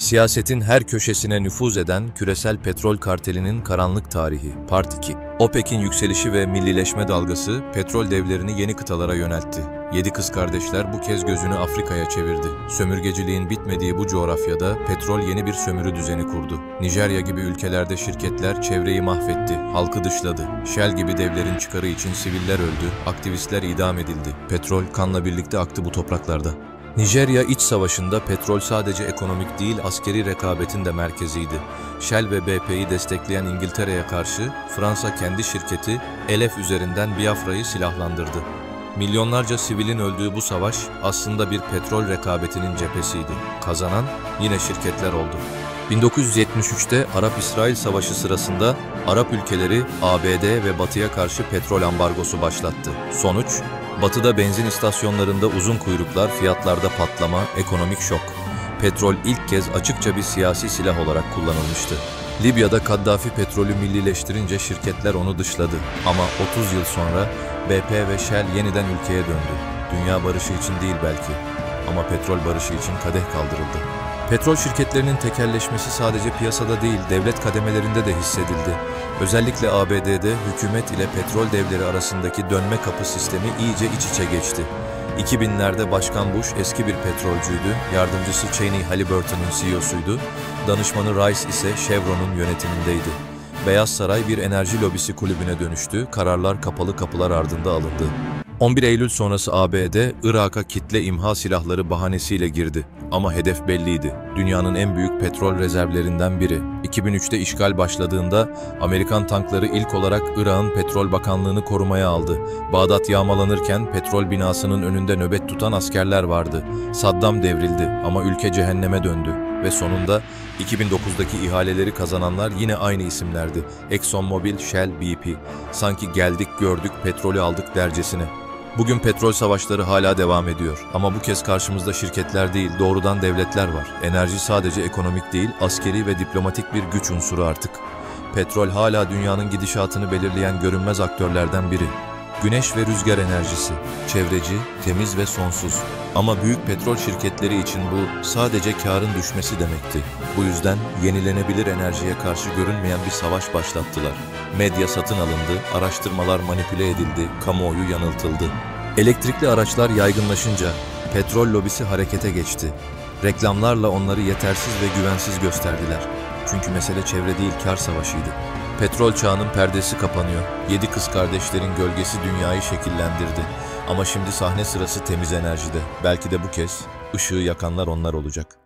Siyasetin her köşesine nüfuz eden küresel petrol kartelinin karanlık tarihi. Part 2. OPEC'in yükselişi ve millileşme dalgası petrol devlerini yeni kıtalara yöneltti. 7 kız kardeşler bu kez gözünü Afrika'ya çevirdi. Sömürgeciliğin bitmediği bu coğrafyada petrol yeni bir sömürü düzeni kurdu. Nijerya gibi ülkelerde şirketler çevreyi mahvetti, halkı dışladı. Shell gibi devlerin çıkarı için siviller öldü, aktivistler idam edildi. Petrol kanla birlikte aktı bu topraklarda. Nijerya İç Savaşı'nda petrol sadece ekonomik değil, askeri rekabetin de merkeziydi. Shell ve BP'yi destekleyen İngiltere'ye karşı Fransa kendi şirketi Elef üzerinden Biafra'yı silahlandırdı. Milyonlarca sivilin öldüğü bu savaş aslında bir petrol rekabetinin cephesiydi. Kazanan yine şirketler oldu. 1973'te Arap-İsrail Savaşı sırasında Arap ülkeleri ABD ve Batı'ya karşı petrol ambargosu başlattı. Sonuç, Batı'da benzin istasyonlarında uzun kuyruklar, fiyatlarda patlama, ekonomik şok. Petrol ilk kez açıkça bir siyasi silah olarak kullanılmıştı. Libya'da Kaddafi petrolü millileştirince şirketler onu dışladı. Ama 30 yıl sonra BP ve Shell yeniden ülkeye döndü. Dünya barışı için değil belki ama petrol barışı için kadeh kaldırıldı. Petrol şirketlerinin tekelleşmesi sadece piyasada değil, devlet kademelerinde de hissedildi. Özellikle ABD'de hükümet ile petrol devleri arasındaki dönme kapı sistemi iyice iç içe geçti. 2000'lerde Başkan Bush eski bir petrolcüydü, yardımcısı Cheney Halliburton'un CEO'suydu, danışmanı Rice ise Chevron'un yönetimindeydi. Beyaz Saray bir enerji lobisi kulübüne dönüştü, kararlar kapalı kapılar ardında alındı. 11 Eylül sonrası ABD, Irak'a kitle imha silahları bahanesiyle girdi. Ama hedef belliydi. Dünyanın en büyük petrol rezervlerinden biri. 2003'te işgal başladığında Amerikan tankları ilk olarak Irak'ın Petrol Bakanlığı'nı korumaya aldı. Bağdat yağmalanırken petrol binasının önünde nöbet tutan askerler vardı. Saddam devrildi ama ülke cehenneme döndü. Ve sonunda 2009'daki ihaleleri kazananlar yine aynı isimlerdi. ExxonMobil, Shell, BP. Sanki geldik, gördük, petrolü aldık dercesine. Bugün petrol savaşları hala devam ediyor. Ama bu kez karşımızda şirketler değil, doğrudan devletler var. Enerji sadece ekonomik değil, askeri ve diplomatik bir güç unsuru artık. Petrol hala dünyanın gidişatını belirleyen görünmez aktörlerden biri. Güneş ve rüzgar enerjisi, çevreci, temiz ve sonsuz. Ama büyük petrol şirketleri için bu sadece karın düşmesi demekti. Bu yüzden yenilenebilir enerjiye karşı görünmeyen bir savaş başlattılar. Medya satın alındı, araştırmalar manipüle edildi, kamuoyu yanıltıldı. Elektrikli araçlar yaygınlaşınca petrol lobisi harekete geçti. Reklamlarla onları yetersiz ve güvensiz gösterdiler. Çünkü mesele çevre değil, kar savaşıydı. Petrol çağının perdesi kapanıyor. 7 kız kardeşlerin gölgesi dünyayı şekillendirdi. Ama şimdi sahne sırası temiz enerjide. Belki de bu kez ışığı yakanlar onlar olacak.